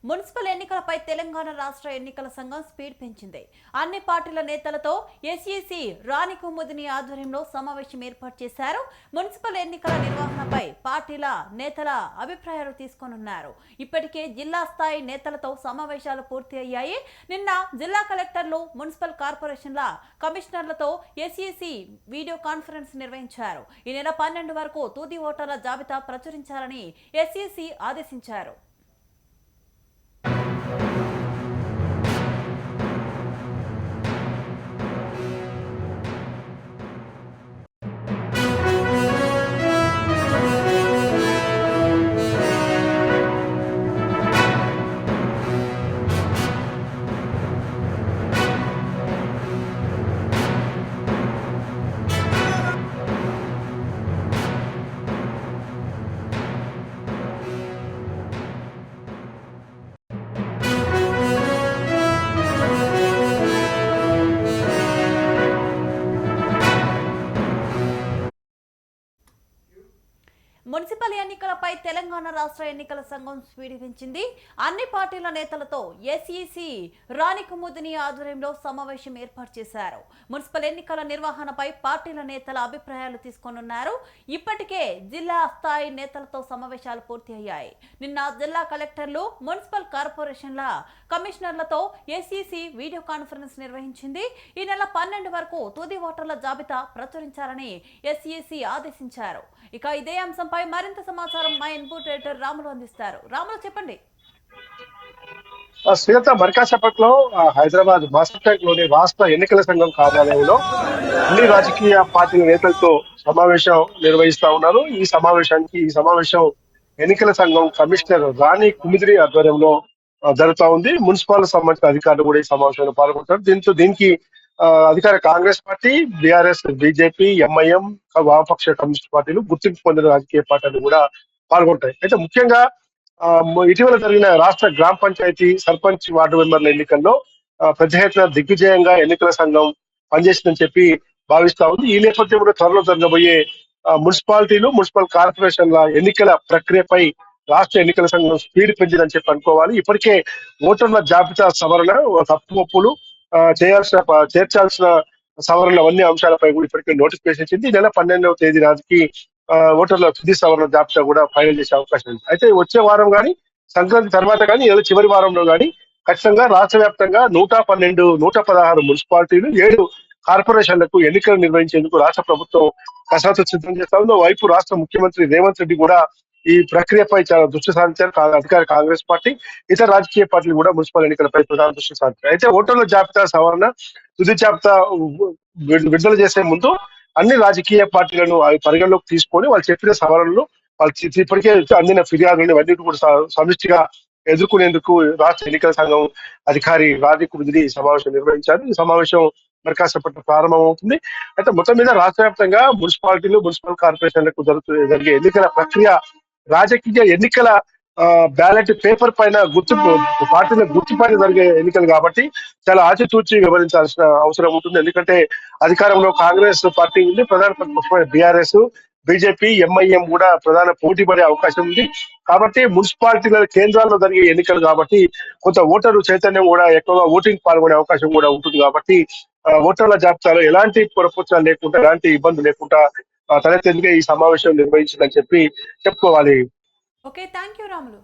Municipal ఎన్నికలపై తెలంగాణ రాష్ట్ర ఎన్నికల సంఘం స్పీడ్ పెంచింది. అన్ని పార్టీల నేతలతో ఎస్ఈసి రాణి కుముదిని ఆధ్వర్యంలో సమావేశం ఏర్పాటు చేశారు. మున్సిపల్ ఎన్నికల నిర్వహణపై పార్టీల నేతల అభిప్రాయాలు తీసుకోనున్నారు. ఇప్పటికే జిల్లా స్థాయి నేతలతో సమావేశాలు పూర్తి అయ్యాయి. నిన్న జిల్లా కలెక్టర్లు, మున్సిపల్ కార్పొరేషన్ల కమిషనర్లతో ఎస్ఈసి వీడియో కాన్ఫరెన్స్ నిర్వహించారు. ఈ నెల 12 వరకు తుది ఓటర్ల జాబితా ప్రచురించాలని ఎస్ఈసి ఆదేశించారు. మున్సిపల్ ఎన్నికలపై తెలంగాణ రాష్ట్ర ఎన్నికల సంఘం స్పీడ్ పెంచింది. అన్ని పార్టీల నేతలతో ఎస్ఈసి రాణి కుముదిని ఆధ్వర్యంలో సమావేశం ఏర్పాటు చేశారు. మున్సిపల్ ఎన్నికల నిర్వహణపై పార్టీల నేతల అభిప్రాయాలు తీసుకోనున్నారు. ఇప్పటికే జిల్లా స్థాయి నేతలతో సమావేశాలు పూర్తి అయ్యాయి. నిన్న జిల్లా కలెక్టర్లు, మున్సిపల్ కార్పొరేషన్ల కమిషనర్లతో ఎస్ఈసి వీడియో కాన్ఫరెన్స్ నిర్వహించింది. ఈ నెల 12 వరకు తుది ఓటర్ల జాబితా ప్రచురించాలని ఎస్ఈసి ఆదేశించారు. ఇక ఇదే అంశంపై మరింత సమాచారం మా ఇన్పుట్ ఎడిటర్ రాములు అందిస్తారు. రాములు, చెప్పండి. శ్రీలత, మరికాసేపట్లో హైదరాబాద్ మాస్టర్ ట్యాంక్ లోని రాష్ట్ర ఎన్నికల సంఘం కార్యాలయంలో అన్ని రాజకీయ పార్టీల నేతలతో సమావేశం నిర్వహిస్తా ఉన్నారు. ఈ సమావేశం ఎన్నికల సంఘం కమిషనర్ రాణి కుముదిని ఆధ్వర్యంలో జరుగుతా ఉంది. మున్సిపల్ సంబంధించిన అధికారులు కూడా ఈ సమావేశంలో పాల్గొంటారు. దీనికి అధికార Congress party, BRS, BJP, MIM, వామపక్ష కమ్యూనిస్ట్ పార్టీలు, గుర్తింపు పొందిన రాజకీయ పార్టీలు కూడా పాల్గొంటాయి. అయితే ముఖ్యంగా ఇటీవల జరిగిన రాష్ట్ర గ్రామ పంచాయతీ, సర్పంచ్, వార్డు మెంబర్ల ఎన్నికల్లో పెద్ద ఎత్తున దిగ్విజయంగా ఎన్నికల సంఘం పనిచేసిందని చెప్పి భావిస్తా ఉంది. ఈ నేపథ్యంలో త్వరలో జరగబోయే మున్సిపాలిటీలు, మున్సిపల్ కార్పొరేషన్ల ఎన్నికల ప్రక్రియపై రాష్ట్ర ఎన్నికల సంఘం స్పీడ్ పెంచిందని చెప్పి అనుకోవాలి. ఇప్పటికే ఓటర్ల జాబితా సవరణ, తప్పులు చేర్చాల్సిన సవరణలు, అన్ని అంశాలపై కూడా ఇప్పటికే నోటిఫికేషన్ ఇచ్చింది. ఈ నెల 12వ తేదీ నాటికి ఓటర్ల తుది సవరణ జాబితా కూడా ఫైనల్ చేసే అవకాశం ఉంది. అయితే వచ్చే వారం కానీ, సంక్రాంతి తర్వాత కానీ, ఏదో చివరి వారంలో కానీ ఖచ్చితంగా రాష్ట్ర వ్యాప్తంగా 112, 116 మున్సిపాలిటీలు, 7 కార్పొరేషన్లకు ఎన్నికలు నిర్వహించేందుకు రాష్ట్ర ప్రభుత్వం కసరత్తు సిద్ధం చేస్తా ఉంది. వైపు రాష్ట్ర ముఖ్యమంత్రి రేవంత్ రెడ్డి కూడా ఈ ప్రక్రియపై చాలా దృష్టి సారించారు. అధికార కాంగ్రెస్ పార్టీ, ఇతర రాజకీయ పార్టీలు కూడా మున్సిపల్ ఎన్నికలపై ప్రధాన దృష్టి సారించారు. అయితే ఓటర్ల జాబితా సవరణ, తుది జాబితా విడుదల చేసే ముందు అన్ని రాజకీయ పార్టీలను పరిగణలోకి తీసుకొని వాళ్ళు చెప్పిన సవరణలు, వాళ్ళు ఇప్పటికే అందిన ఫిర్యాదులను ఇవన్నీ కూడా సమిష్టిగా ఎదుర్కొనేందుకు రాష్ట్ర ఎన్నికల సంఘం అధికారి రాణి కుముదిని సమావేశం నిర్వహించారు. ఈ సమావేశం మరి కాసేపట్లో ప్రారంభం అవుతుంది. అయితే మొత్తం మీద రాష్ట్ర వ్యాప్తంగా మున్సిపాలిటీలు, మున్సిపల్ కార్పొరేషన్లకు జరిగే ఎన్నికల ప్రక్రియ రాజకీయ ఎన్నికల బ్యాలెట్ పేపర్ పైన పార్టీల గుర్తు పైన జరిగే ఎన్నికలు కాబట్టి చాలా ఆచితూచి వివరించాల్సిన అవసరం ఉంటుంది. ఎందుకంటే అధికారంలో కాంగ్రెస్ పార్టీ ఉంది, ప్రధాన ప్రతిపక్షమైన బీఆర్ఎస్, బీజేపీ, ఎంఐఎం కూడా ప్రధాన పోటీ పడే అవకాశం ఉంది. కాబట్టి మున్సిపాలిటీల కేంద్రాల్లో జరిగే ఎన్నికలు కాబట్టి కొంత ఓటరు చైతన్యం కూడా ఎక్కువగా ఓటింగ్ పాల్గొనే అవకాశం కూడా ఉంటుంది. కాబట్టి ఓటర్ల జాబితాలో ఎలాంటి పొరపచ్చాలు లేకుండా, ఎలాంటి ఇబ్బంది లేకుండా తలెత్తేందుకే ఈ సమావేశం నిర్వహించిందని చెప్పి చెప్పుకోవాలి. Okay, thank you Ramulu.